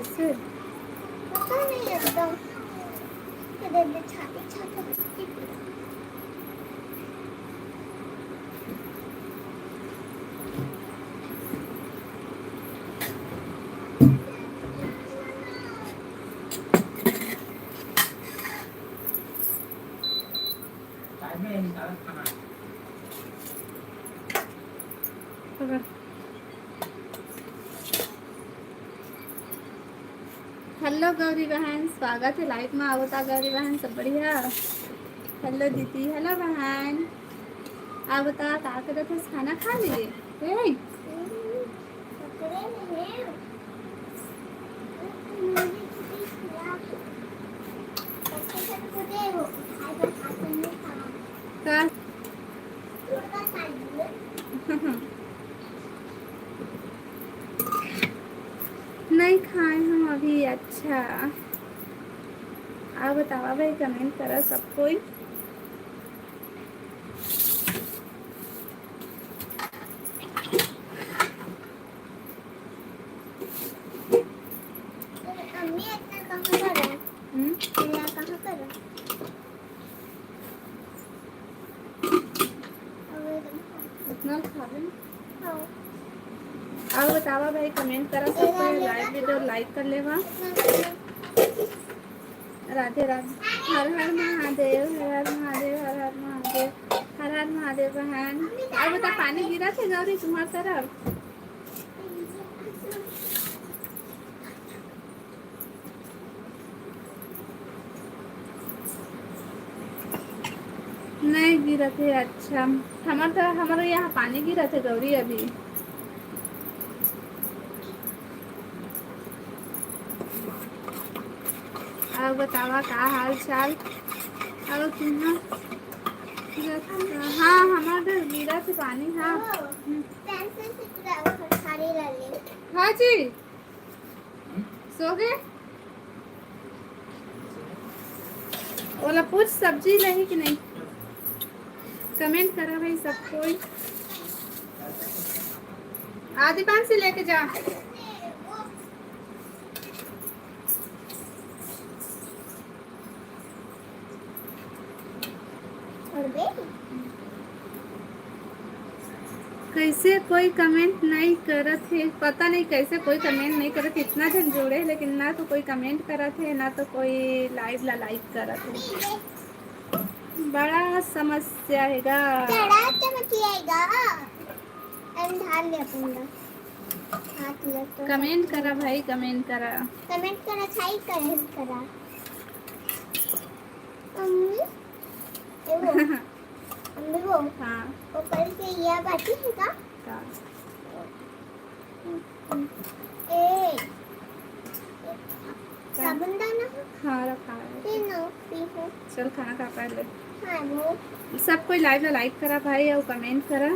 किससे? पता नहीं एकदम किधर छाती छाती हेलो गौरी बहन, स्वागत है लाइव में। आवता गौरी बहन, सब बढ़िया। हेलो दीदी, हेलो बहन। आप बता का करत है? खाना खा लिए? का नहीं खाए हम अभी। अच्छा, आप बतावा भाई, कमेंट करा सब कोई। अम्मी इतना कहाँ करा? इतना कहाँ करा? इतना खा ले। हाँ। आप बतावा भाई, कमेंट करा सब कोई। लाइव वीडियो लाइक कर लेवा। राधे राधे। हर हर महादेव, हर हर महादेव, हर हर महादेव, हर हर महादेव बहन। आप बता, पानी गिरा थे गौरी तुम्हारी तरफ? नहीं गिरा थे। अच्छा, हमारे यहाँ पानी गिरा थे गौरी अभी। अब बतावा का हाल चाल। और तुम्हारा? हाँ, हमारे गिरा थे पानी। हाँ हाँ जी, सो गए? ओला पूछ, सब्जी लही कि नहीं? कमेंट करा भाई सब कोई। आदि पान से लेके जा। कैसे कोई कमेंट नहीं करत है? पता नहीं कैसे कोई कमेंट नहीं करत। इतना जन जोड़े, लेकिन ना तो कोई कमेंट करत है, ना तो कोई लाइव ला लाइक करत है। बड़ा समस्या हैगा। कमेंट करा भाई, कमेंट करा। कमेंट करा, छाई करा। अम्मी अम्मी वो हाँ, वो कल के ये बाटी है का? ए साबुन दाना? हाँ, रखा है। चल खाना खा पहले। हाँ, वो सब कोई लाइव ला लाइक करा भाई, और कमेंट करा।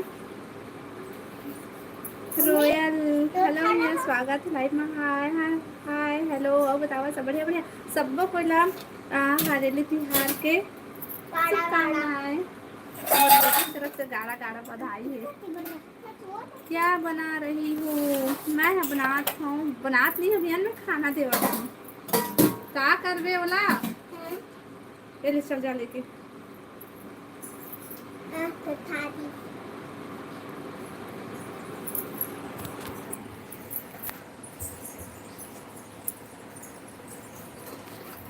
रोयल, हेलो भैया, स्वागत है लाइव में। हाय हाय हाय, हेलो। और बतावा सब बढ़िया बढ़िया। सबको कोई ला हरेली तिहार के शुभकामनाएं। और बेटी तरफ से गाढ़ा गाढ़ा बधाई है। क्या बना रही हूँ मैं? बनात नहीं अभियान में खाना देवा हूँ। का करबे वाला? पहले चल जा लेके।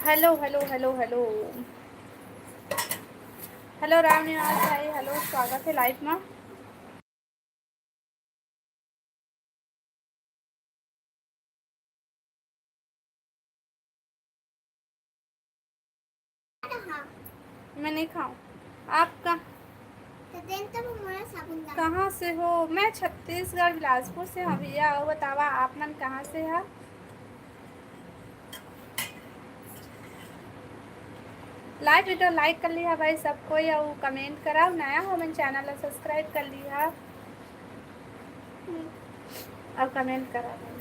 Hello hello hello hello hello Ram Niwas भाई, हेलो, स्वागत है लाइव में। मैं नहीं खाऊं। आपका कहाँ से हो? मैं छत्तीसगढ़ बिलासपुर से हूँ भैया। और बतावा आप मन कहाँ से है? लाइव वीडियो लाइक कर लिया भाई सब कोई, और कमेंट करा। नया हो मैंने चैनल सब्सक्राइब कर लिया, और कमेंट करा भाई।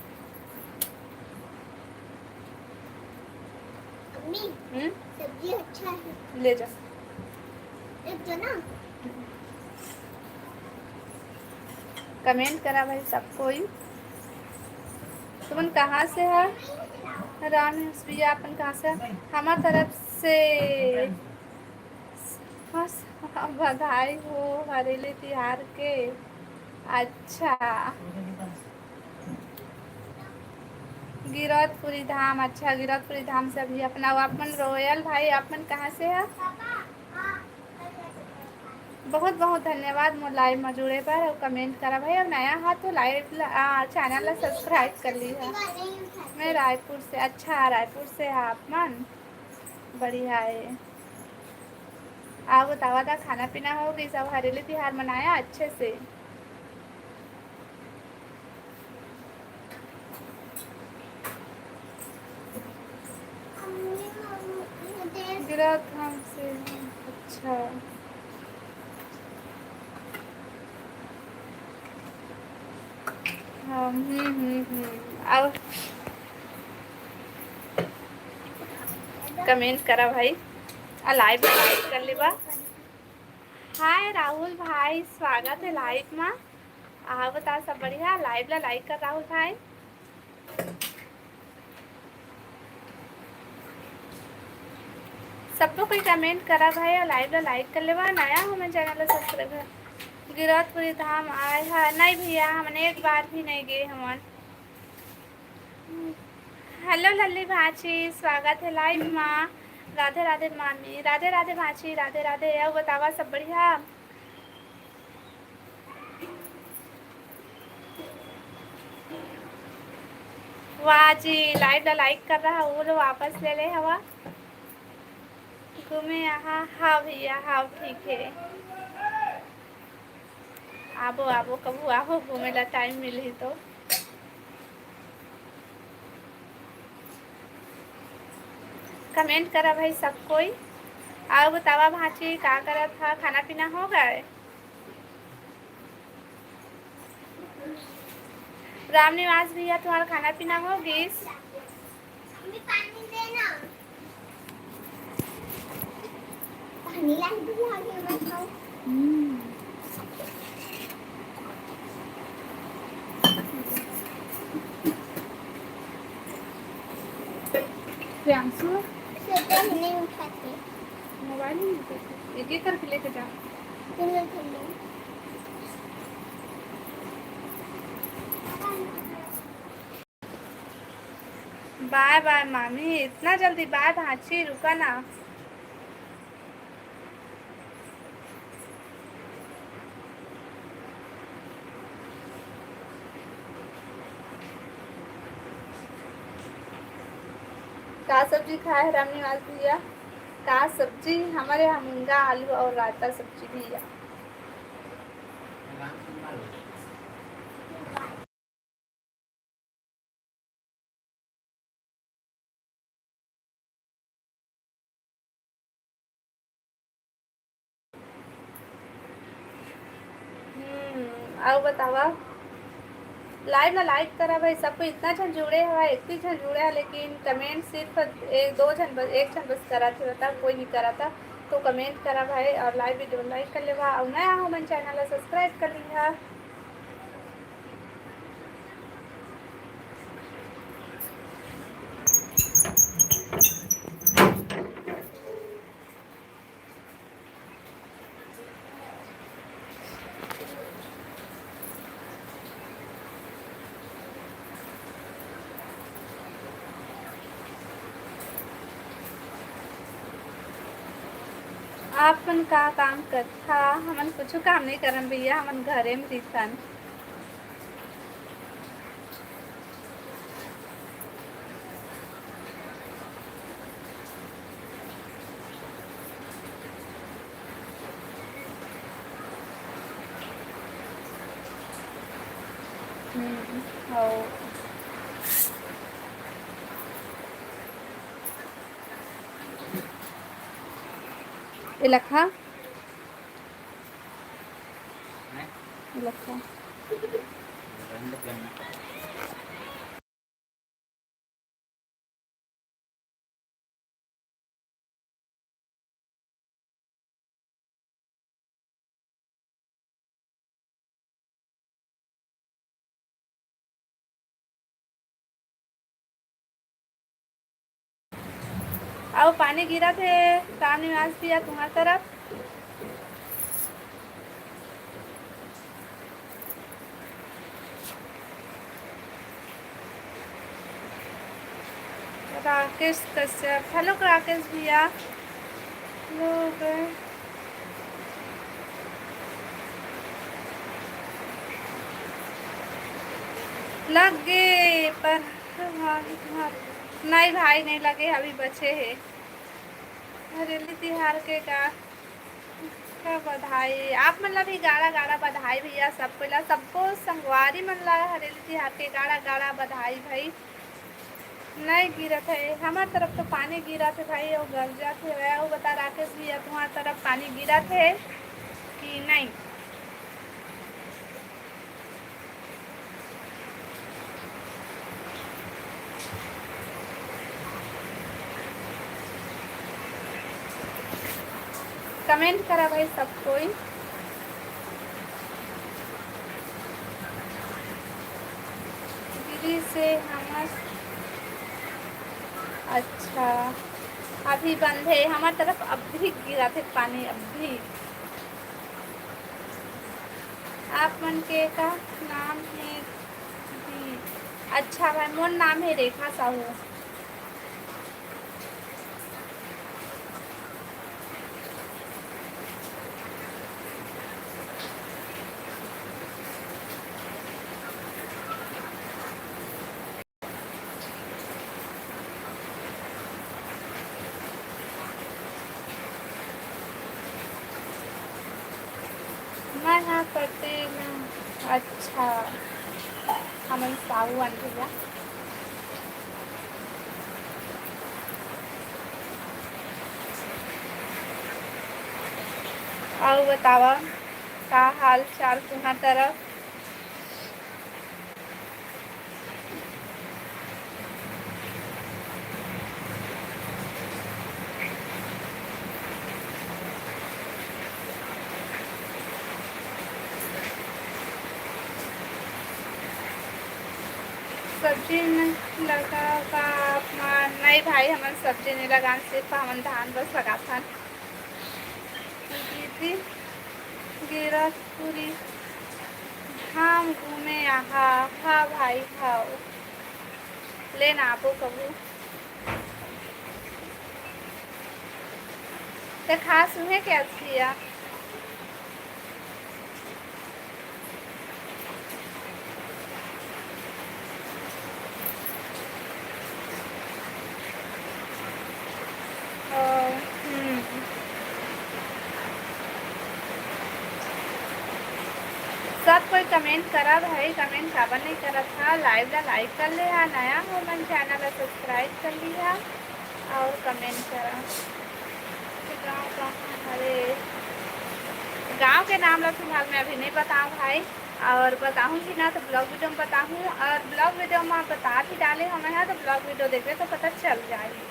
सब्जी अच्छा है, ले जा। ना। कमेंट करा भाई सब कोई। तुम कहाँ से है? राम भैया अपन कहाँ से? हमार तरफ से बस बधाई हो हरेली त्योहार के। अच्छा, गिरौदपुरी धाम। अच्छा, गिरौदपुरी धाम से अभी अपना अपन रोयल भाई अपन कहाँ से है? बहुत बहुत धन्यवाद मोर लाइव में जुड़े पर और कमेंट करा भाई। और नया हाथ तो लाइव चैनल ला सब्सक्राइब कर ली है। मैं रायपुर से। अच्छा, रायपुर से है आप मन, बढ़िया है। आप बतावा था खाना पीना हो गई सब? हरेली त्योहार मनाया अच्छे से? गिरौद धाम से। अच्छा, हाँ, और कमेंट करा भाई, लाइव कर लेबा। हाय राहुल भाई, स्वागत है लाइव में। आप बता सब बढ़िया? लाइव ला लाइक कर राहुल भाई। सबको कोई कमेंट करा भाई और लाइव ला लाइक कर लेबा। नया हो मैं चैनल ला सब्सक्राइब। गिरौदपुरी धाम आए है नहीं भैया, हमने एक बार भी नहीं गए हमन। हेलो लल्ली भाची, स्वागत है लाइव में। राधे राधे मामी, राधे राधे भाची, राधे राधे। अब बतावा सब बढ़िया? वाह जी, लाइव ला लाइक कर रहा वो लोग वापस ले ले हवा। घूमे यहाँ? हाँ भैया, हाँ ठीक है। आबो आबो कबू आबो घूमे ला, टाइम मिली तो। कमेंट करा भाई सब कोई। आओ बतावा भाची का करा था? खाना पीना हो गए? राम निवास भैया तुम्हारा खाना पीना हो गई? प्रियांशु नहीं उठाते, मोबाइल नहीं उठाते, एक एक करके लेके जा। बाय बाय मामी, इतना जल्दी बाय भाची, रुका ना। का सब्जी खाए राम निवास भैया? का सब्जी? हमारे यहाँ मूंगा आलू और रायता सब्जी भैया। और बतावा लाइव ला लाइक करा भाई। सबको इतना जन जुड़े है, इतनी जन जुड़े है, लेकिन कमेंट सिर्फ एक दो जन बस, एक जन बस करा थे, बता कोई नहीं करा था। तो कमेंट करा भाई और लाइव वीडियो लाइक कर लेवा। और नया हो मन चैनल ला सब्सक्राइब कर लिया। आपन का काम कर था? हमन कुछ काम नहीं करन भैया, हमन घरे में रहतन। हो इलखा इलखा और पानी गिरा थे सामने आज भी तुम्हारी तरफ। राकेश कश्यप, हेलो राकेश भैया। लोग लग गए पर नहीं भाई नहीं लगे, अभी बचे हैं। हरेली तिहार के का बधाई आप मतलब ही गाड़ा गाड़ा बधाई भैया सबको संगवारी मन ला हरेली तिहार के गाड़ा गाड़ा बधाई भाई। नहीं गिरा थे हमारे तरफ तो पानी गिरा थे भाई और गर्जा थे। वो बता राकेश भैया तुम्हारी तरफ पानी गिरा थे कि नहीं। कमेंट करा भाई सब कोई। दीदी से हम अच्छा अभी बंद है हमारी तरफ, अब भी गिरा थे पानी अब भी। आप मन के का नाम है जी। अच्छा भाई मोर नाम है रेखा साहू। मैं यहाँ करते ना अच्छा हमन साहू आन भैया। और बतावा का हाल चाल तुम्हारी तरफ। सब्जी लगा का नहीं भाई हमारे सब्जी नहीं लगा, सिर्फ हम धान बस लगा था। दीदी गिरतपुरी हम घूमे यहाँ हाँ भाई खाओ लेना आपो कबू तो खास उन्हें क्या किया। सब कोई कमेंट करा भाई, कमेंट काबर नहीं करा था। लाइव ला लाइक कर ले, नया हो मन चैनल ला सब्सक्राइब कर लिया और कमेंट करा। गाँव कहाँ अरे गांव के नाम ला फिलहाल मैं अभी नहीं बताऊँ भाई, और बताऊँगी ना तो ब्लॉग वीडियो में बताऊँ, और ब्लॉग वीडियो में बता ही डाले हमें यहाँ, तो ब्लॉग वीडियो देख रहे तो पता चल जाएगी।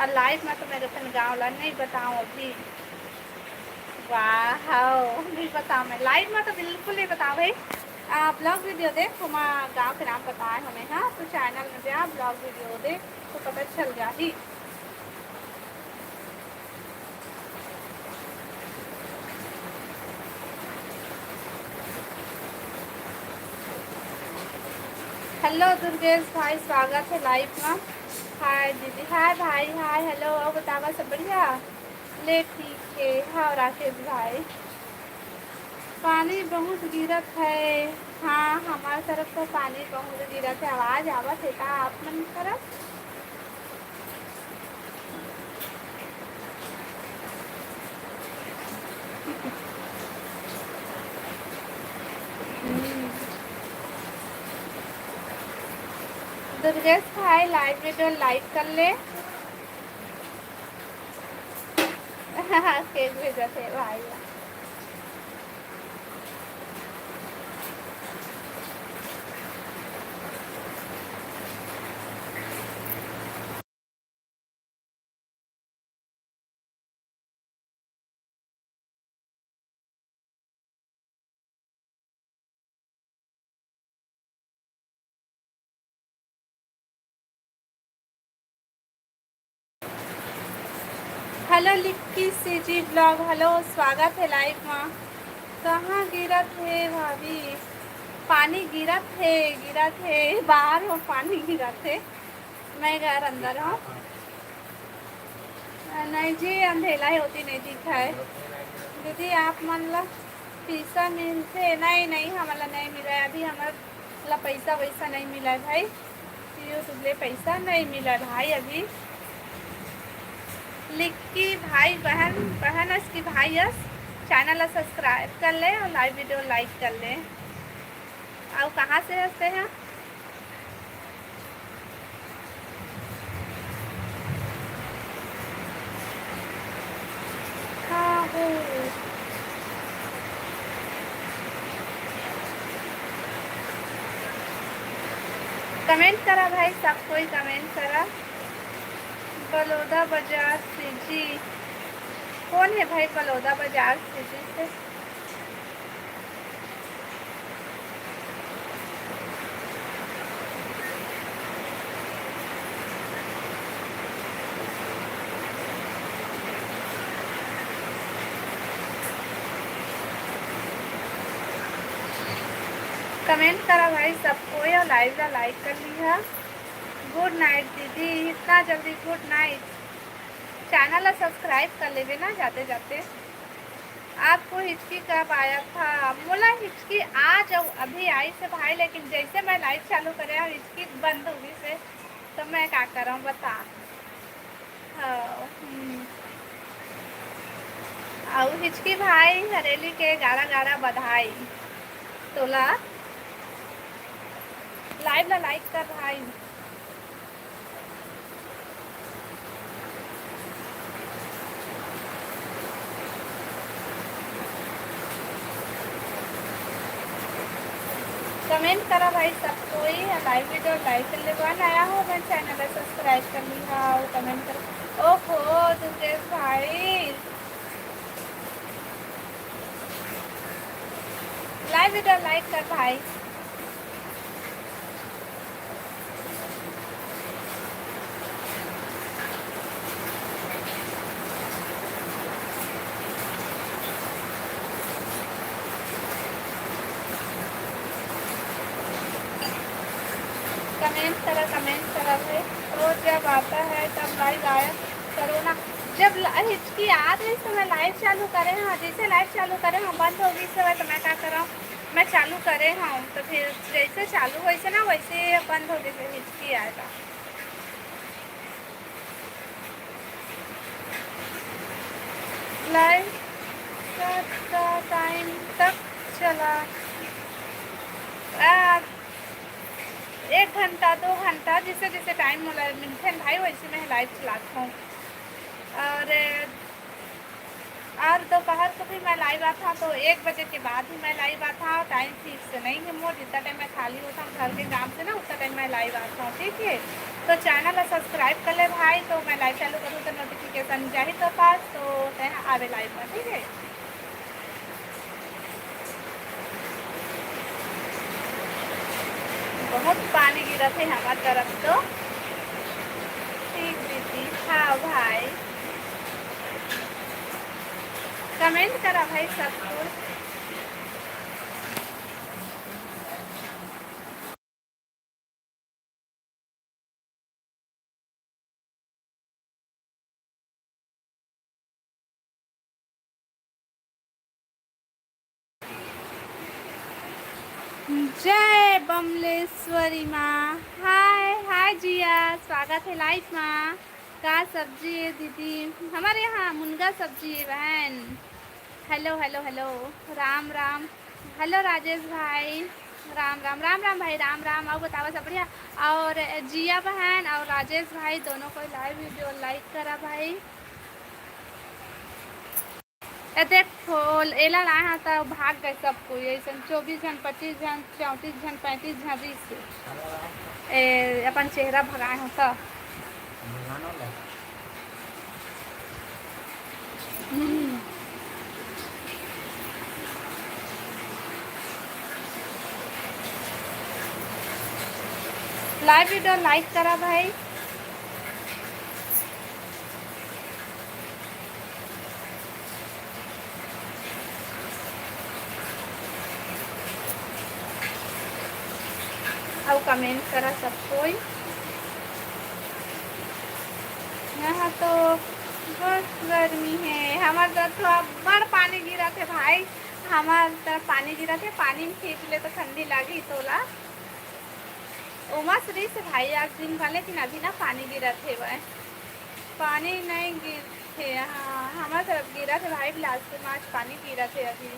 और लाइव में तो मैं अपन गाँव ला नहीं बताऊँ अभी। वाह नहीं बताऊँ मैं लाइव में तो बिल्कुल नहीं बताऊँ भाई। ब्लॉग वीडियो देख हम गाँव के नाम बताए हमें हाँ, तो चैनल में जा ब्लॉग वीडियो देख तो पता चल जाही। हेलो दुर्गेश भाई स्वागत है लाइव में। हाय दीदी हाय भाई हाय हेलो और बतावा सब बढ़िया ले ठीक है। हाँ राकेश भाई पानी बहुत गिरत है। हाँ हमारे तरफ तो पानी बहुत गिरत है। आवाज़ आवत है का आप मन तरफ। दुर्गेश भाई लाइव वीडियो लाइक कर ले। केक भेजा थे भाई। हेलो लिक्की सी जी ब्लॉग, हेलो स्वागत है लाइव में। कहाँ गिरा थे भाभी? पानी गिरा थे बाहर हो, पानी गिरा थे। मैं घर अंदर हूँ। नहीं जी, अंधेला ही होती नहीं दिखा है। दीदी आप मतलब पैसा मिलते? नहीं नहीं, हमारा नहीं मिला है अभी। हमारा पैसा वैसा नहीं मिला है भाई। यूट्यूब ले पैसा नहीं मिला है भाई अभी। लिक्की भाई बहन बहन इसकी भाई यस, चैनल सब्सक्राइब कर ले और लाइव वीडियो लाइक कर ले। और कहाँ से हंसते हैं? हाँ वो कमेंट करा भाई, सब कोई कमेंट करा। बलौदा बाजार से जी, कौन है भाई बलौदा बाजार से जी से? कमेंट करा भाई सबको और लाइव का लाइक कर लिया। गुड नाइट दीदी, इतना जल्दी गुड नाइट। चैनल सब्सक्राइब कर लेवे ना जाते जाते। आपको हिचकी कब आया था? मोला हिचकी आज अभी आई से भाई, लेकिन जैसे मैं लाइव चालू करे हिचकी बंद होगी से, तो मैं क्या करूँ बता। हाँ और हिचकी भाई हरेली के गारा गारा बधाई तोला। लाइव ला लाइक कर भाई। कमेंट करा भाई सब कोई, लाइव वीडियो लाइक कर ले। नया हो मैं चैनल सब्सक्राइब कर ली। हाँ कमेंट कर। ओहो दुर्गेश भाई, लाइव वीडियो लाइक कर भाई। कमेंट करा भाई। रोज जब आता है तब लाइव आया करो ना। जब हिचकी आ रही तो मैं लाइव चालू करे। हाँ जैसे लाइव चालू करे हाँ बंद होगी से तो मैं क्या करूँ, मैं चालू करे हाँ तो फिर जैसे चालू वैसे ना वैसे बंद होगी फिर हिचकी आएगा। लाइव का टाइम तक चला 1 घंटा 2 घंटा जिसे जिसे टाइम मिलते हैं भाई वैसे मैं लाइव चलाता हूँ। और दोपहर को भी मैं लाइव आता तो 1 बजे के बाद ही मैं लाइव आता हूँ। टाइम फिक्स नहीं है मोर, जितना टाइम मैं खाली होता हूँ घर के काम से ना उतना टाइम मैं लाइव आता हूँ। ठीक है तो चैनल सब्सक्राइब कर ले भाई, तो मैं लाइव चालू करूँ तो नोटिफिकेशन जाए तो पास तो आवे लाइव में। ठीक है बहुत पानी गिरा थे हमारे तरफ तो। ठीक दीदी हाँ भाई, कमेंट करा भाई सब कुछ। जय बमलेश्वरी माँ। हाय हाय जिया, स्वागत है लाइफ माँ। का सब्जी है दीदी? हमारे यहाँ मुनगा सब्जी है बहन। Hello hello hello, Ram Ram. Hello Rajesh भाई, राम राम राम राम भाई, राम राम। और बतावा सब बढ़िया? और जिया बहन और राजेश भाई दोनों को लाइव वीडियो लाइक करा भाई। देखो एला लाए हाँ तो भाग गए सब कोई ऐसा 24 जन 25 जन 34 जन 35 जन 20 अपन चेहरा भगाए हो तो। लाइव वीडियो लाइक करा भाई। कमेंट करा सब कोई। यहाँ तो बहुत गर्मी है। हमारे तरफ थोड़ा बड़ पानी गिरा थे भाई, हमारे तरफ पानी गिरा थे, पानी में खींच ले तो ठंडी लगी तोला उमस रही से भाई आज दिन का, लेकिन अभी ना पानी गिरा थे भाई, पानी नहीं गिर थे। हाँ हमारे तरफ गिरा थे भाई, लास्ट में आज पानी गिरा थे अभी।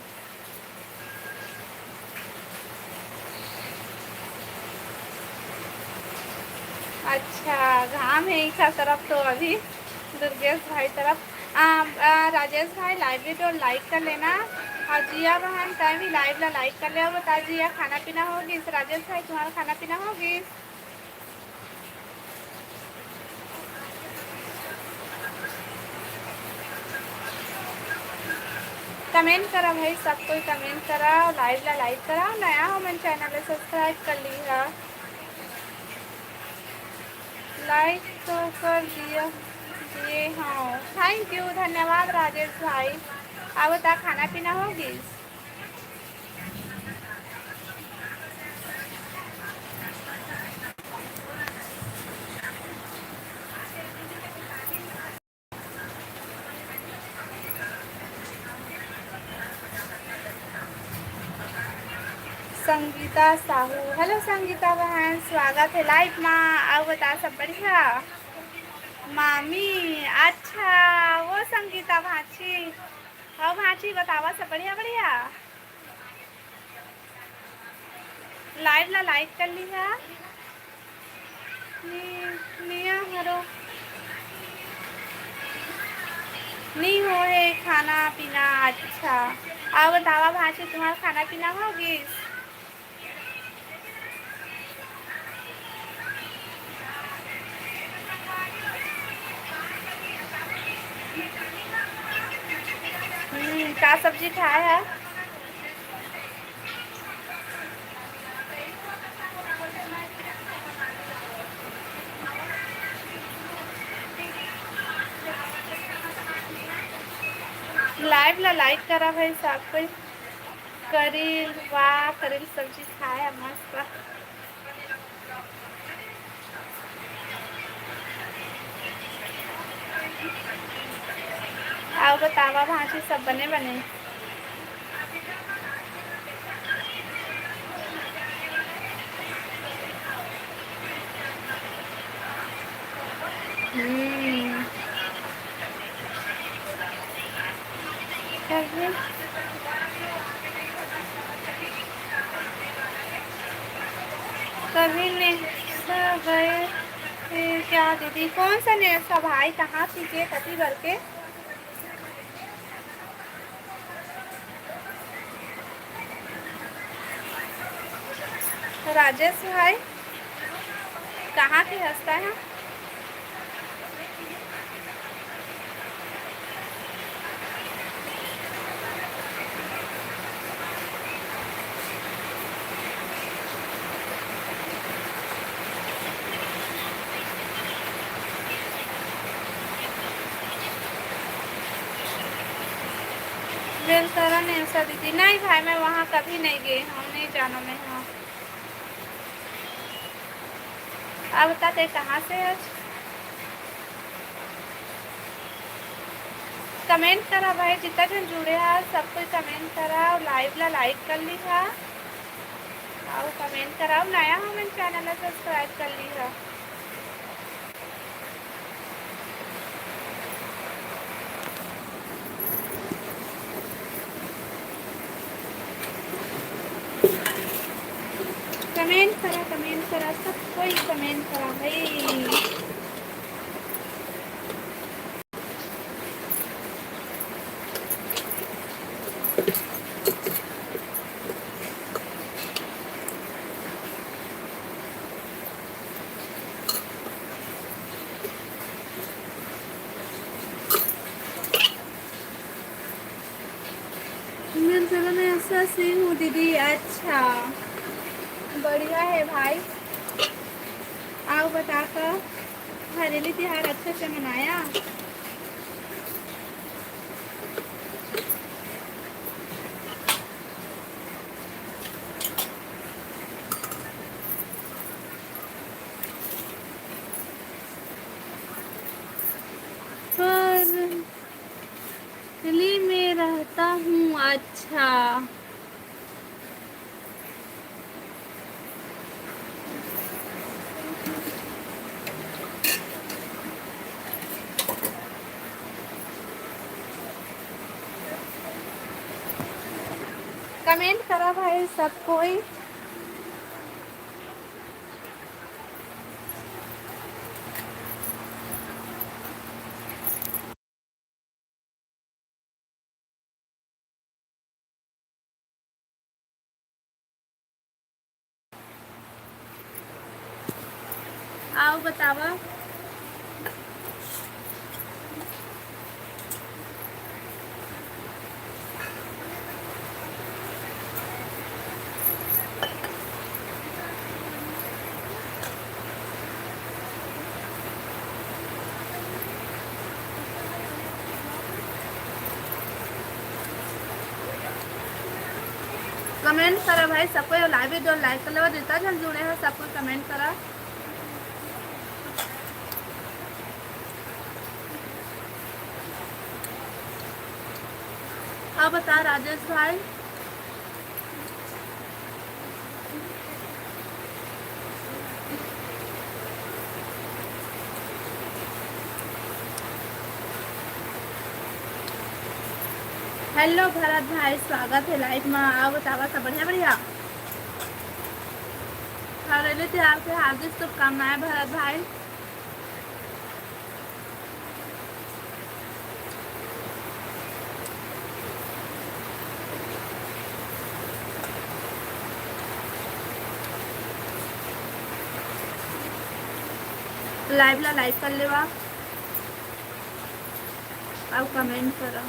अच्छा घाम है इस तरफ तो अभी दुर्गेश भाई तरफ। राजेश भाई लाइव वीडियो लाइक कर लेना, और जिया बहन टाइम भी लाइव ला लाइक कर ले। और बता जिया खाना पीना होगी? राजेश भाई तुम्हारा खाना पीना होगी? कमेंट करा भाई, सब कोई कमेंट करा और लाइव ला लाइक करा। नया हो मैंने चैनल सब्सक्राइब कर ली है, लाइक तो कर दिया ये। हाँ थैंक यू, धन्यवाद राजेश भाई। अब बता खाना पीना होगी? संगीता साहू, हेलो संगीता बहन, स्वागत है लाइव में। अब बता सब बढ़िया? मामी, अच्छा वो संगीता भाची। हाँ भाची बतावा सब बढ़िया बढ़िया? लाइव ला लाइक कर ली है निया हरो नहीं हो है खाना पीना। अच्छा अब बतावा भाची तुम्हारा खाना पीना होगी? क्या सब्जी खाया है? लाइव ला लाइक करा भाई सब कोई। करील, वाह करील सब्जी खाया मस्त। आओ बतावा भाजी सब बने बने? कभी ने गए क्या दीदी? कौन सा नेसा भाई, कहाँ थी के कभी भर के? राजेश भाई कहाँ की हंसता है? बेलतरा नेसा दीदी, नहीं भाई मैं वहाँ कभी नहीं गई हूँ, नहीं जाना मैं। हाँ अब बता कहाँ से है? कमेंट करा भाई, जितना जन जुड़े हैं सब कोई कमेंट करा और लाइव ला लाइक कर ली था और कमेंट करा। नया हो मैंने चैनल सब्सक्राइब कर ली है। कमेंट करा सब कोई कमेंट करा भाई। मेरे जगह में ऐसा सी हूँ दीदी। अच्छा बढ़िया है भाई। आओ बता कर हरेली त्योहार अच्छे से मनाया? अच्छा, कमेंट करा भाई सब कोई। आओ बतावा। कमेंट करा भाई सबको, लाइव वीडियो लाइक कर लो, जितना जन जुड़े हो सबको कमेंट करा। अब बता राजेश भाई। हेलो भरत भाई, स्वागत है लाइव में। आओ बतावा सब बढ़िया बढ़िया। हरेली त्योहार के हार्दिक शुभकामनाएं भरत भाई। लाइव ला लाइक कर लेवा, अब कमेंट करो।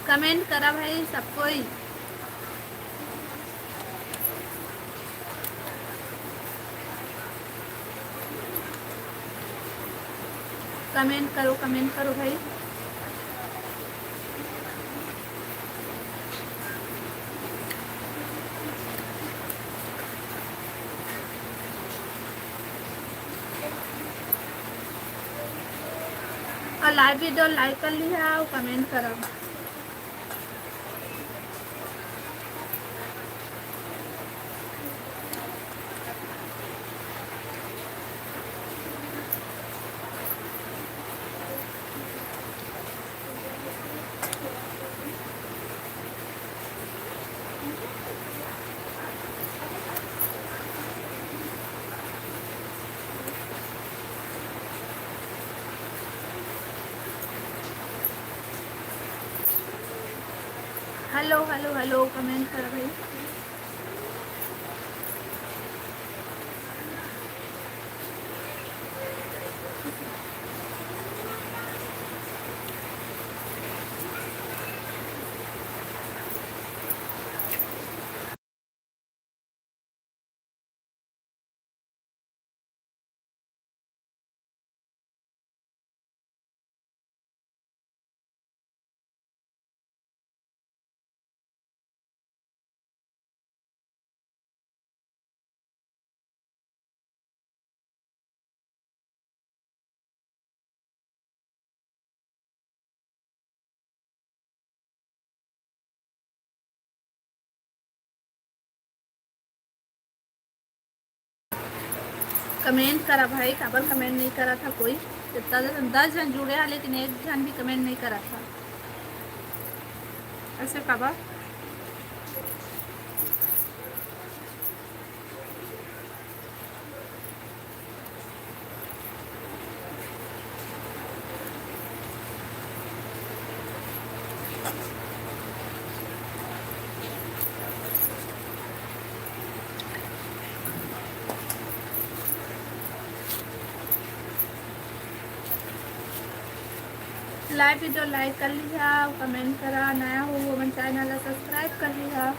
कमेंट करा भाई सब कोई। कमेंट करो भाई। और लाइव वीडियो लाइक कर लिया और कमेंट करो। हेलो हेलो हेलो, कमेंट करो भाई। कमेंट करा भाई, काबर कमेंट नहीं करा था कोई। जितना 10 जन जुड़े हैं लेकिन एक जन भी कमेंट नहीं करा था, ऐसे काबर। लाईव्ह व्हिडिओ लाईक कर लिहा, कमेंट करा, नया हो वो मन चॅनलला सबस्क्राईब कर लिहा.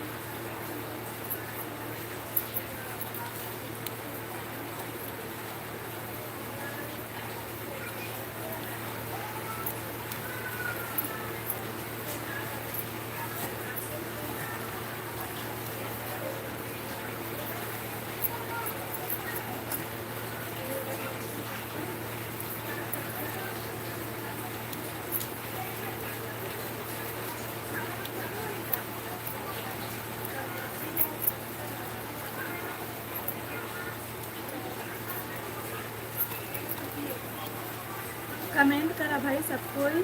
कमेंट करा भाई सब कोई.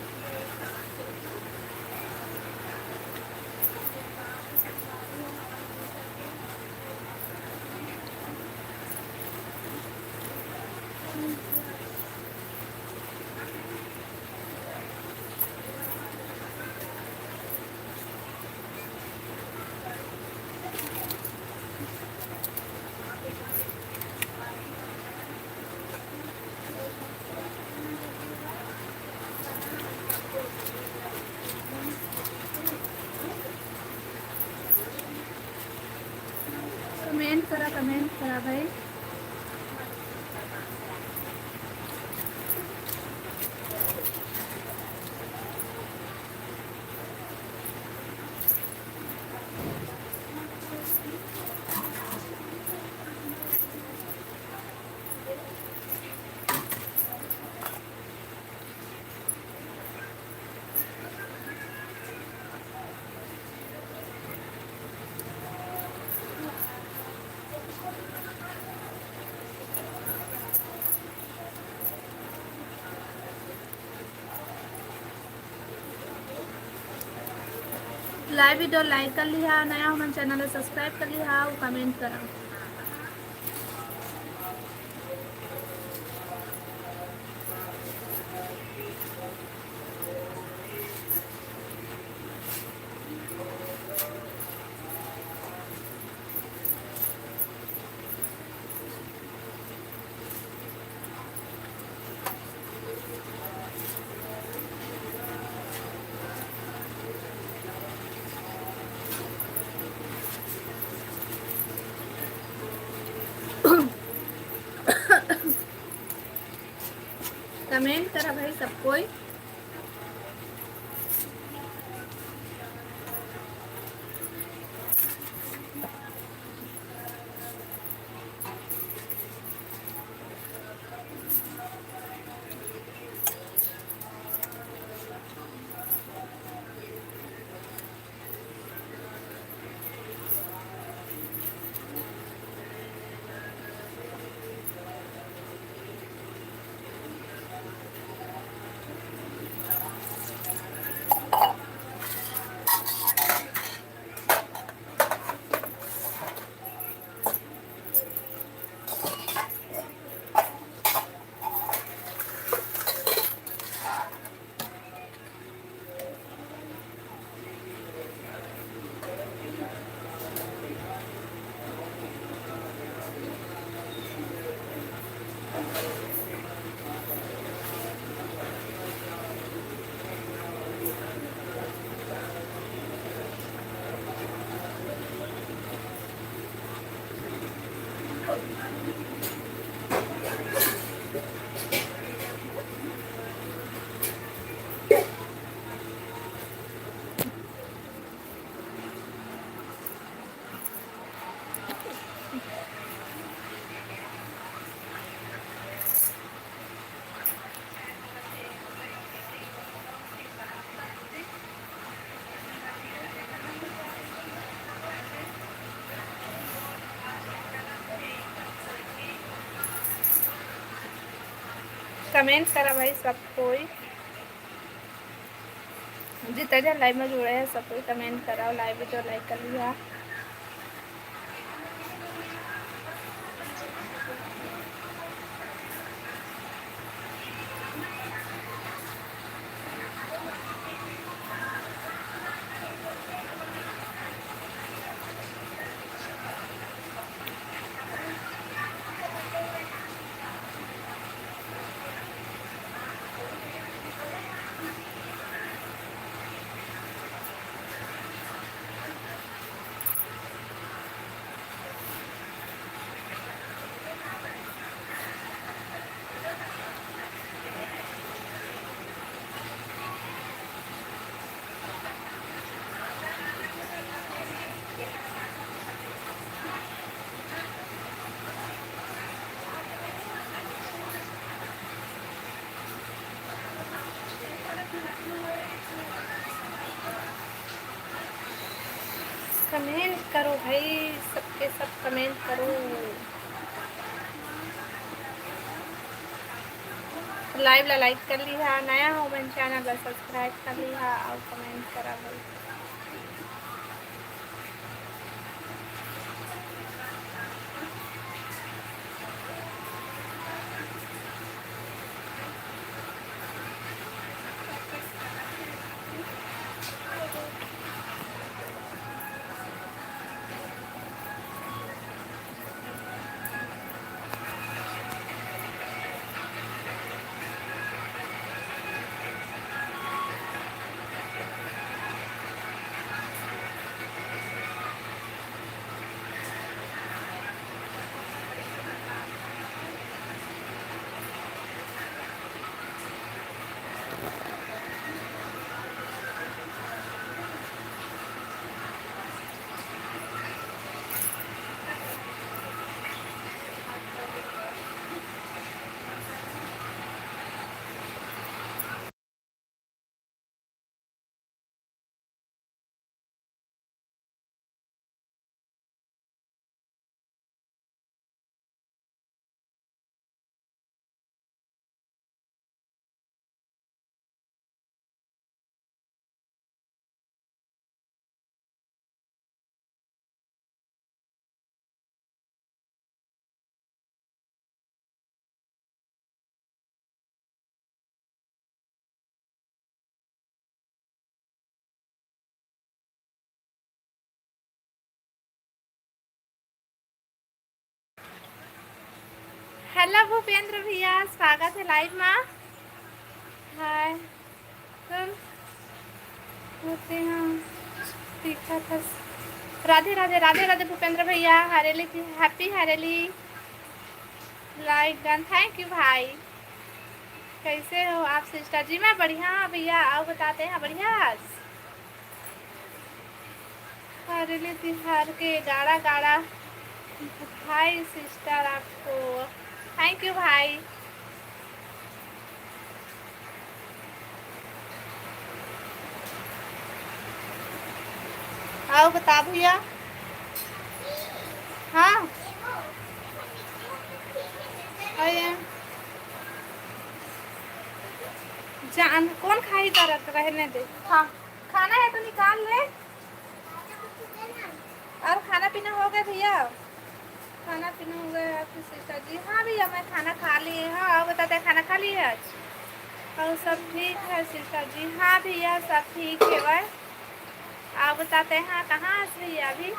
कमेंट करा भाई. लाईव्ह व्हिडिओ लाईक कर लिहा, नया हो मन चॅनलला सबस्क्राईब कर लिहा, कमेंट करा. कमेंट करा भाई सब कोई. कमेंट करा भाई सब कोई. जितना लाइव में जुड़े हैं सब कोई कमेंट करा, लाइव वीडियो लाइक कर लिया. करो भाई, सबके सब कमेंट करो। लाइव ला लाइक कर ली है, नया हो मन चैनल ला सब्सक्राइब कर ली है और कमेंट करा भाई। हेलो भूपेंद्र भैया, स्वागत है लाइव में। हाय, तुम होते हैं ठीक है। राधे राधे राधे राधे भूपेंद्र भैया, हरेली की happy Hareli like done, thank you भाई। कैसे हो आप सिस्टर जी? मैं बढ़िया भैया, आओ बताते हैं बढ़िया। हरेली तिहार के गाड़ा गाड़ा भाई सिस्टर आपको, थैंक यू भाई। आओ बता भैया। हाँ जान कौन खाई तरह रहने दे। हाँ खाना है तो निकाल ले। और खाना पीना हो गया भैया? खाना पीना हो गया आपकी सिस्टर जी? हाँ भैया मैं खाना खा लिए। हाँ और बताते हैं खाना खा लिए आज? और सब ठीक है सिस्टर जी? हाँ भैया सब ठीक है। वह आप बताते हैं कहाँ से भैया? अभी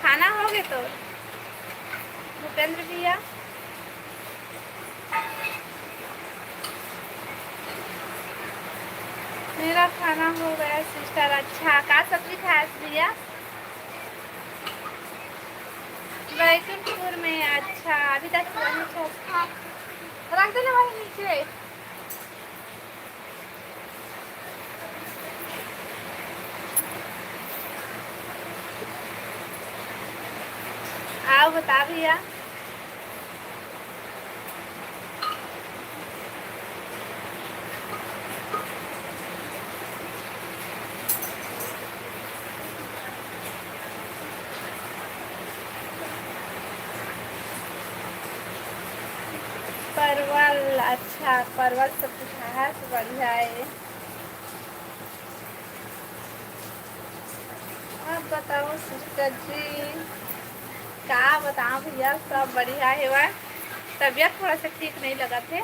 खाना हो गया तो भूपेंद्र भैया? मेरा खाना हो गया सिस्टर। अच्छा का सब्जी खाया भैया? बैकुंठपुर में। अच्छा अभी तक रख देना वही नीचे। आओ बता भैया। परवल, अच्छा परवल सब कुछ है तो बढ़िया है। अब बताओ सिस्टर जी, क्या बताओ भैया? सब बढ़िया है। वह तबीयत थोड़ा सा ठीक नहीं लगा थे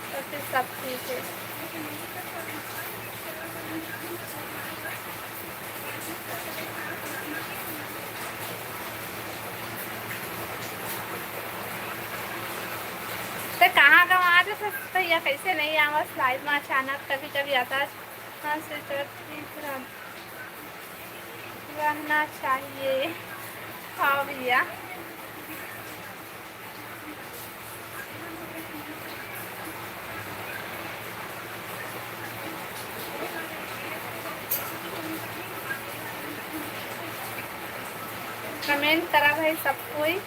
तो फिर सब ठीक है। तो कहाँ कहाँ आ जाते भैया? कैसे नहीं आवा स्लाइड में अचानक कभी कभी आता है। हाँ सिस्टर ठीक रहना चाहिए। हाँ भैया कमेंट करा भाई सब कोई।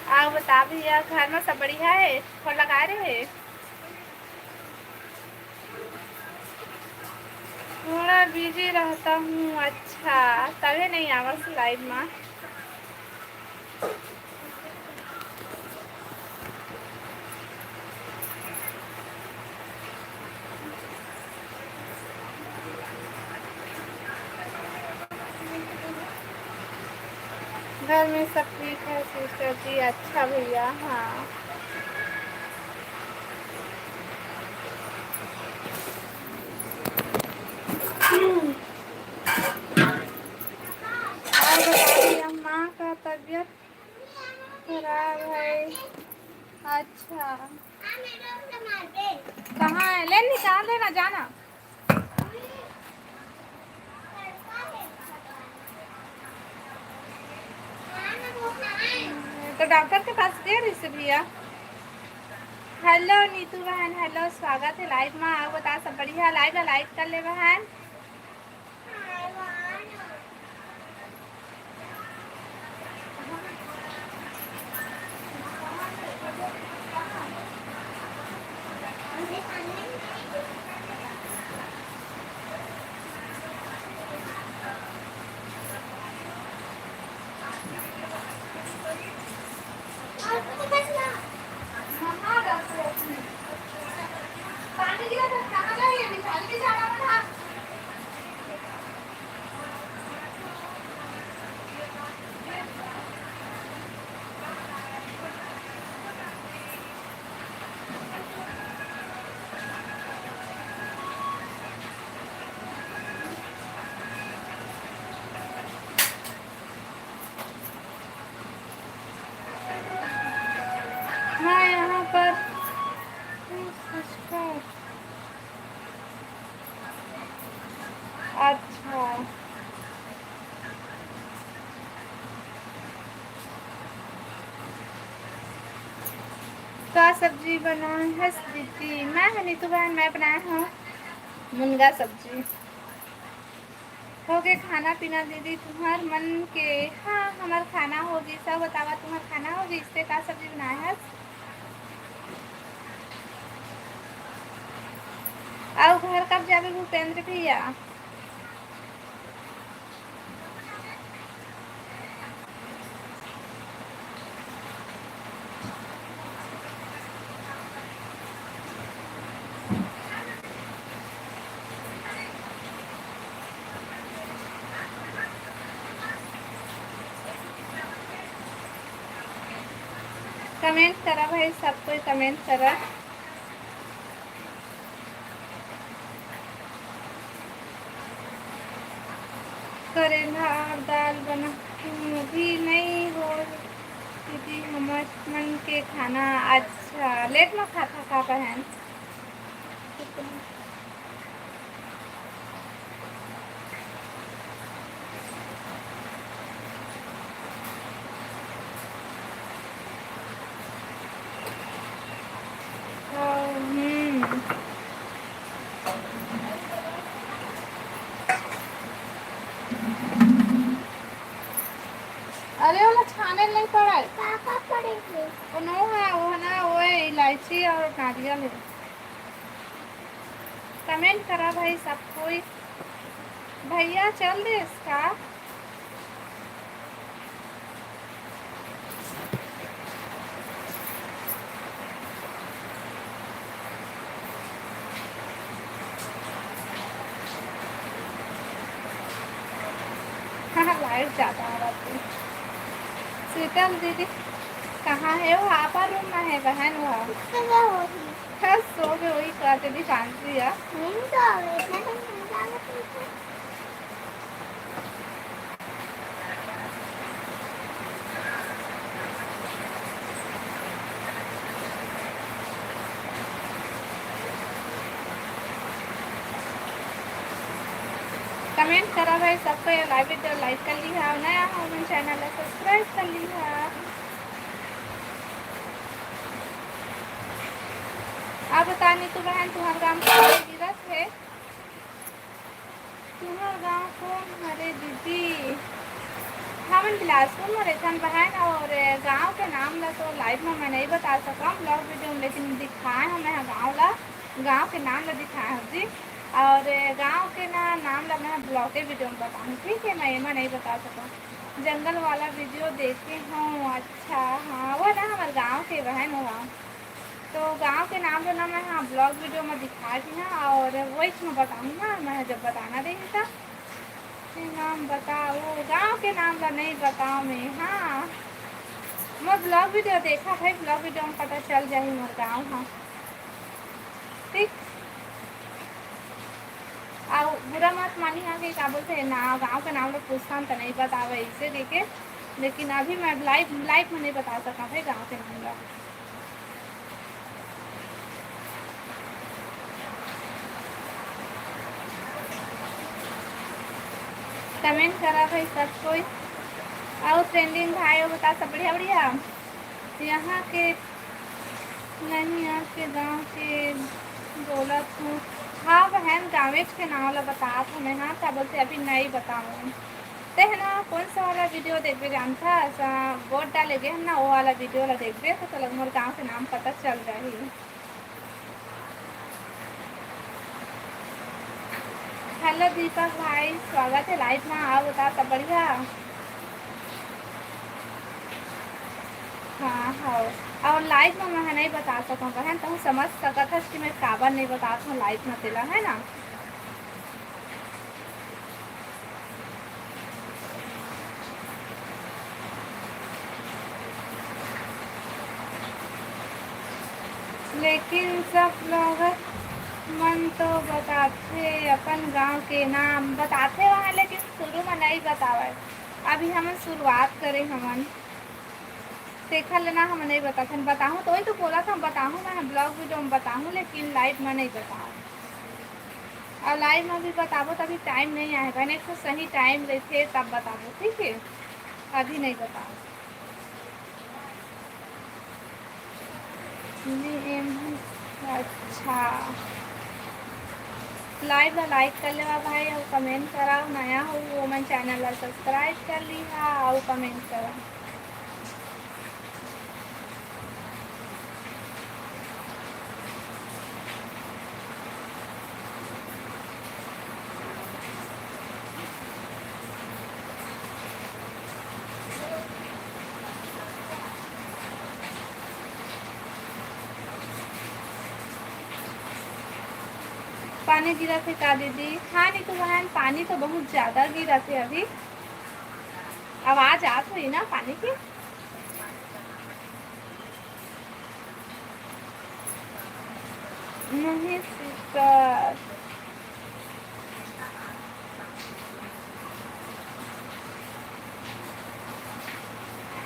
आप बता भैया, घर में सब बढ़िया है? फोन लगा रहे हैं? थोड़ा बिजी रहता हूँ। अच्छा, तभी नहीं आवाज लाइव में। घर में सब ठीक है सिस्टर जी। अच्छा भैया, हाँ। और बताइए, माँ का तबीयत खराब है। अच्छा, कहाँ है? ले निकाल लेना, जाना। तो डॉक्टर के पास गए रही भैया। हेलो नीतू बहन, हेलो, स्वागत है लाइव में। आप बता सब बढ़िया? लाइव लाइक कर ले बहन। पानी गिरा था, कहाँ गई? निकाल के जाना था। हाँ, यहाँ पर अच्छा, क्या सब्जी बनाए है दीदी? मैं नीतू बहन, मैं बनाया हूँ मुनगा सब्जी। हो गए खाना पीना दीदी तुम्हार मन के? हाँ, हमार खाना होगी। सब बतावा, तुम्हार खाना होगी? इससे का सब्जी बनाया है? आओ घर कब जावे भूपेंद्र भैया? कमेंट करा भाई, सब कोई कमेंट करा। करेला और दाल बना भी नहीं हो दीदी हमार मन के खाना। अच्छा, लेट में खाता का बहन? अरे वो छाने नहीं पड़ा है। वो नो है, वो है ना, वो है इलायची और नारियल है। कमेंट करा भाई सब कोई। भैया चल दे इसका। लाइट ज़्यादा आ रही है। शीतल दीदी कहाँ है? वो आपा रूम में है बहन। वो सो गए, वही कहते भी शांति है। कमेंट करा भाई सबको। लाइव वीडियो लाइक कर लिया, नया हो मेरे चैनल है सब्सक्राइब कर लिया। आप बता नीतू बहन, तुम्हारे गाँव में गिरत है? तुम्हारे गाँव कौन? हरे दीदी हमन बिलासपुर में रहथन बहन और गांव के नाम ला तो लाइव में मैं नहीं बता सका ब्लॉग वीडियो में, लेकिन दिखाए हैं मैं गांव के नाम ला दिखाए हैं जी। और गांव के नाम ला मैं ब्लॉग के वीडियो में बताऊँ, ठीक है। मैं एमा नहीं बता सका। जंगल वाला वीडियो देखे हूँ, अच्छा हाँ वो ना हमारे गाँव के बहन हो गाँव, तो गांव के नाम ला ना मैं हाँ ब्लॉग वीडियो में दिखा दी ना, और वही मैं बताऊँ ना, मैं जब बताना देगी था नाम बताओ, गांव के नाम ला नहीं बताओ मैं। हाँ मैं ब्लॉग वीडियो देखा भाई, ब्लॉग वीडियो में पता चल जाए मोर गाँव। हाँ ठीक। और बुरा मत मानी हाँ कि क्या बोलते हैं ना, गांव के नाम लोग पूछता तो नहीं बतावे इसे देखे, लेकिन अभी मैं लाइव में नहीं बता सका भाई गाँव के नाम ला। कमेंट करा भाई सब कोई। और ट्रेंडिंग भाई वो बता सब बढ़िया बढ़िया। यहाँ के नहीं, यहाँ के गाँव के बोला हूँ। हाँ बहन गाँव के नाम ला बता था मैं। हाँ क्या बोलते अभी नहीं बताऊँ ते है ना। कौन सा वाला वीडियो देखबे जानता ऐसा वोट डालेगे हम ना, वो वाला वीडियो ला देखबे तो चलो मोर गाँव के नाम पता चल जाही। हेलो दीपक भाई, स्वागत है लाइव में। आओ बता सब बढ़िया। हाँ हाँ, और लाइव में मैं नहीं बता सकूँ बहन, तो समझ सकत है कि मैं काबर नहीं बताता हूँ लाइव में तेला, है ना। लेकिन सब लोग मन तो बताते अपन गांव के नाम बताते वहाँ, लेकिन शुरू में नहीं बतावे। अभी हम शुरुआत करें, हमन देखा लेना हम नहीं बताते। बताऊँ तो वही तो बोला था बताऊँ, मैं ब्लॉग वीडियो में बताऊँ, लेकिन लाइव में नहीं बताऊँ। और लाइव में भी बताबो तभी टाइम नहीं आएगा, नहीं तो सही टाइम रहते तब बताबो, ठीक है। अभी नहीं बताओ। अच्छा लाइव लाइक कर लेवा भाई, और कमेंट करा। नया हो वो मैं चैनल ला सब्सक्राइब कर ली हा, और कमेंट करा। पानी गिरा थे का दीदी? हाँ नहीं तो बहन पानी तो बहुत ज़्यादा गिरा थे अभी। आवाज़ आत हुई ना पानी की? नहीं सिस्टर।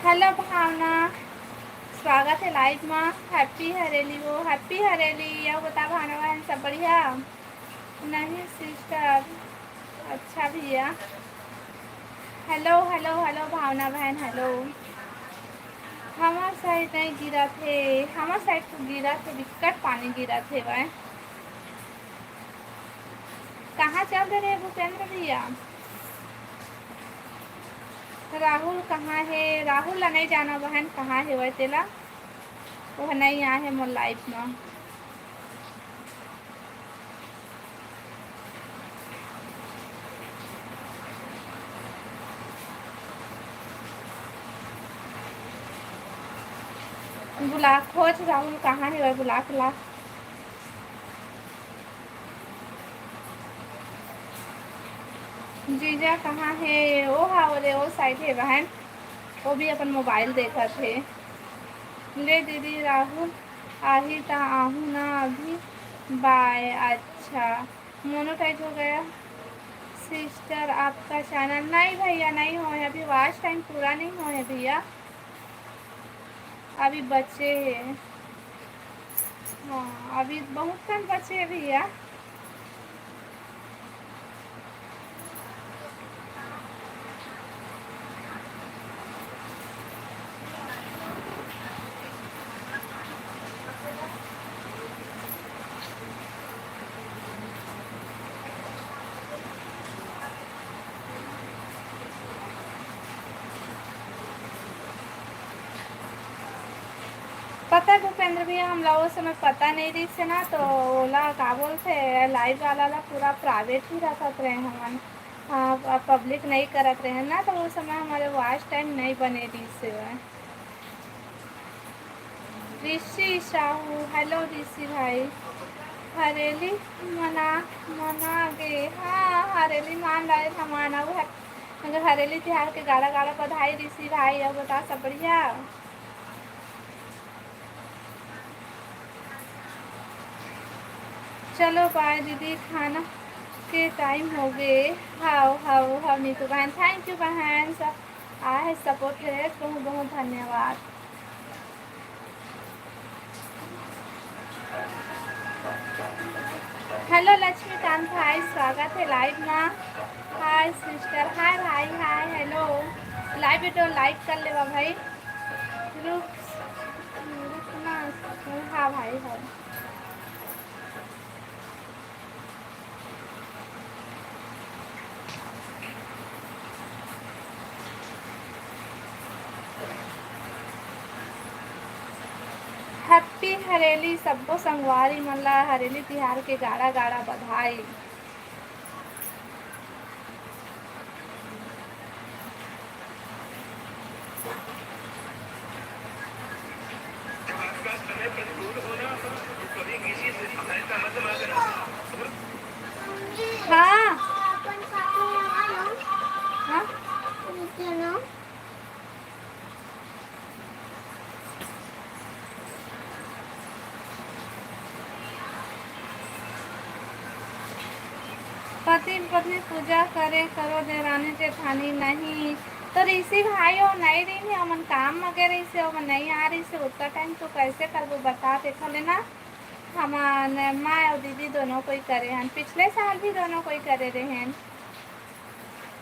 हेलो भावना, स्वागत है लाइव में। हैप्पी हरेली, वो हैप्पी हरेली। यह बता भावना बहन सब बढ़िया? नहीं सिस्टर। अच्छा भैया। हेलो हेलो हेलो भावना बहन हेलो। हमार साइड नहीं गिरा थे, हमार साइड तो गिरा थे, विकट पानी गिरा थे वह। कहाँ चल रहे भूपेंद्र भैया? राहुल कहाँ है? राहुल ला नहीं जाना बहन, कहाँ है वह तेला, वह नहीं आया है मोर लाइफ में। बुला खोज राहुल कहाँ है वह, बुला के ला। जीजा कहाँ है? वो हाँ वो साइड है बहन, वो भी अपन मोबाइल देखा थे। ले दीदी राहुल आही ता आहू ना अभी बाय। अच्छा मोनोटाइज हो गया सिस्टर आपका चैनल? नहीं भैया नहीं हो है अभी, वॉच टाइम पूरा नहीं हो है भैया, अभी बच्चे हैं। हाँ अभी बहुत कम बच्चे हैं भैया। पता है भूपेंद्र भैया, हम लोगों समय पता नहीं रही से ना, तो ओला का बोलते लाइव वाला ला पूरा प्राइवेट ही रखत रहे हम। हाँ, पब्लिक नहीं करत रहे ना, तो उस समय हमारे वॉच टाइम नहीं बने रही से। ऋषि साहू, हेलो ऋषि भाई। हरेली मना मना गे, हाँ हरेली मान रहे था, माना वो है। मगर हरेली त्योहार के गाड़ा गाड़ा बधाई ऋषि भाई। अब बता सब बढ़िया। चलो बाय दीदी, खाना के टाइम हो गए। हाउ हाउ हाउ नीतू बहन, थैंक यू बहन, सब आए सपोर्ट है, बहुत बहुत धन्यवाद। हेलो लक्ष्मीकांत भाई, स्वागत है लाइव में। हाय सिस्टर, हाय भाई, हाय हेलो। लाइव तो लाइक कर लेवा भाई। रुकना। हाँ भाई हाँ। हैप्पी हरेली सबको संगवारी मल्ला, हरेली तिहार के गाड़ा गाड़ा बधाई। हाँ आपण कापून आलो. हाँ इथे ना पति पत्नी पूजा करे करो देरानी जेठानी नहीं, तो ऋषि भाई हो नहीं रही है, हमन काम वगैरह से हम नहीं आ रही से उतना टाइम तो कैसे करबो बता, देखो लेना। हमारे माँ और दीदी दोनों कोई करे हैं, पिछले साल भी दोनों कोई करे रहे हैं।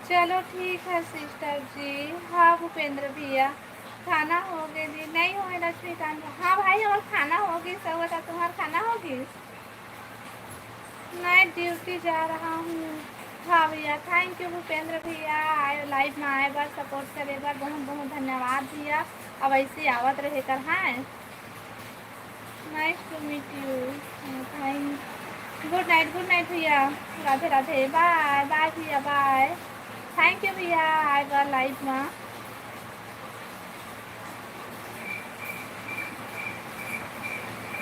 चलो ठीक है सिस्टर जी। हाँ भूपेंद्र भैया, खाना हो गए जी? नहीं हो लक्ष्मीकांत। हाँ भाई और खाना होगी, सब बता तुम्हारा खाना होगी? मैं ड्यूटी जा रहा हूँ। हाँ भैया, थैंक यू भूपेंद्र भैया, आए लाइव में आए बार सपोर्ट करे बार, बहुत बहुत धन्यवाद भैया। अब ऐसे आवत रहे कर। हाँ nice to meet you, thank, good night भैया, राधे राधे, बाय बाय भैया, बाय। थैंक यू भैया, आए बार लाइव में।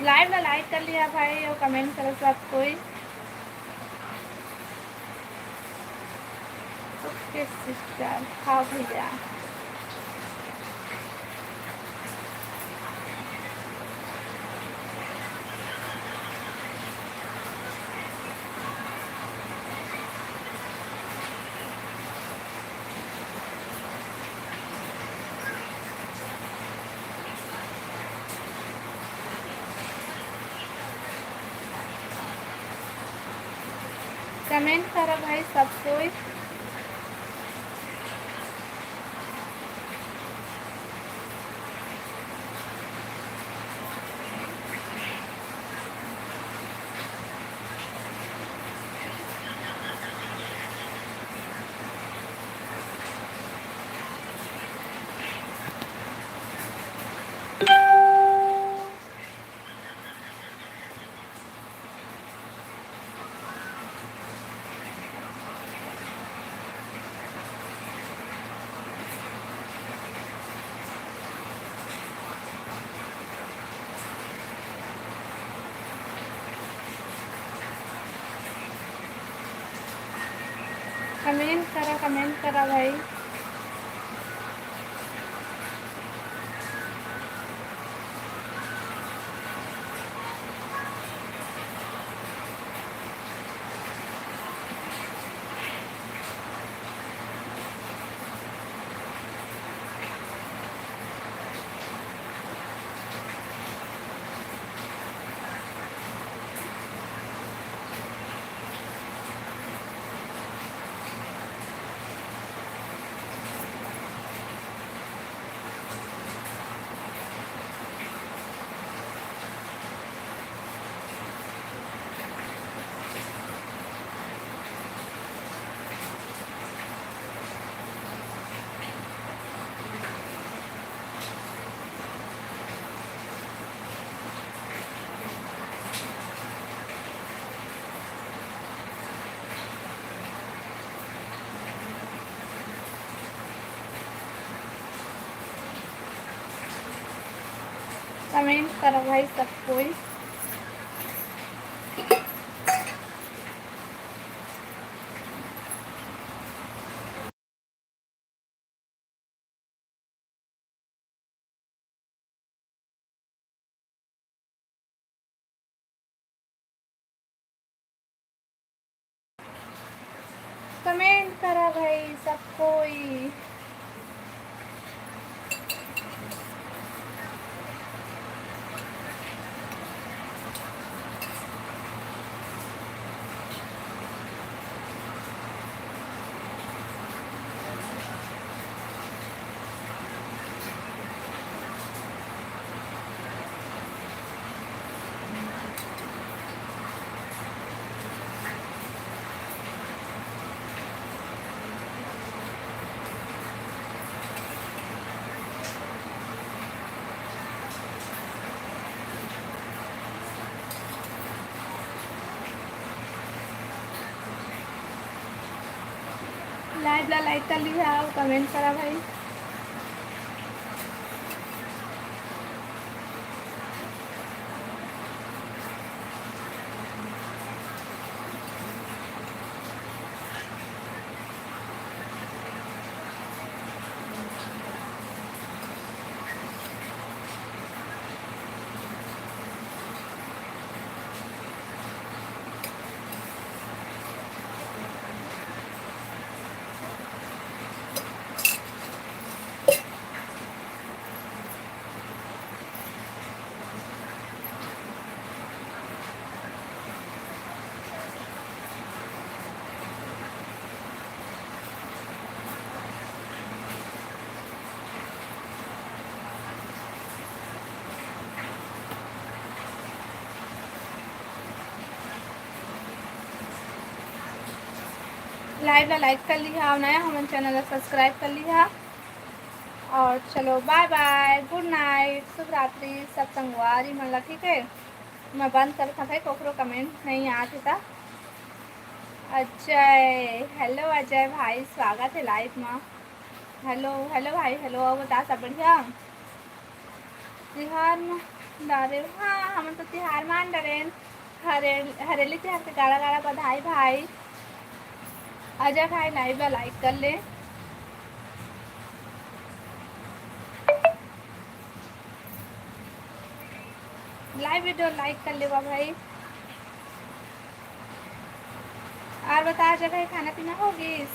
लाइव ला लाइक कर लिया भाई और कमेंट करो सब कोई। ओके सिस्टर, हाँ भैया। कमेंट करो भाई सब कोई। कमेंट करा भाई। कमेंट करो भाई सब कोई। कमेंट करा भाई सब कोई। लाइव ला लाइक कर लिया और कमेंट करा भाई। लाइव ला लाइक कर लिया और नया हमारे चैनल ला सब्सक्राइब कर लिया। और चलो बाय बाय, गुड नाइट, शुभ रात्रि, सब संगवारी मन ला। ठीक है, मैं बंद कर भाई, कोकरो कमेंट नहीं आते था। अजय, हेलो अजय भाई, स्वागत है लाइव में। हेलो हेलो भाई, हेलो। और बता सब बढ़िया? तिहार में डारे, हाँ हम तो तिहार मान डरे। हरेली तिहार के गाड़ा गाड़ा बधाई भाई। अजय भाई लाइव ला लाइक कर ले। लाइव वीडियो लाइक कर ले भाई। और बता अजय भाई, खाना पीना होगी?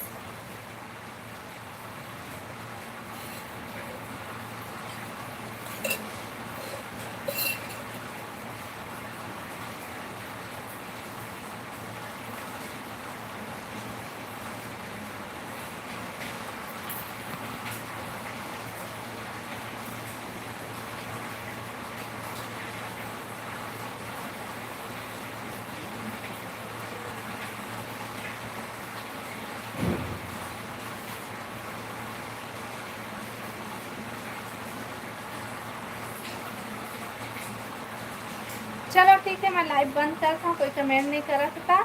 चलो ठीक है, मैं लाइव बंद करता हूँ, कोई कमेंट नहीं कर सकता।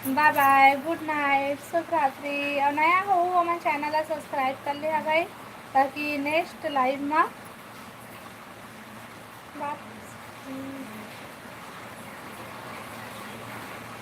बाय बाय, गुड नाइट, शुभ रात्रि। और नया हो हमारे चैनल सब्सक्राइब कर लिया भाई, ताकि नेक्स्ट लाइव में बात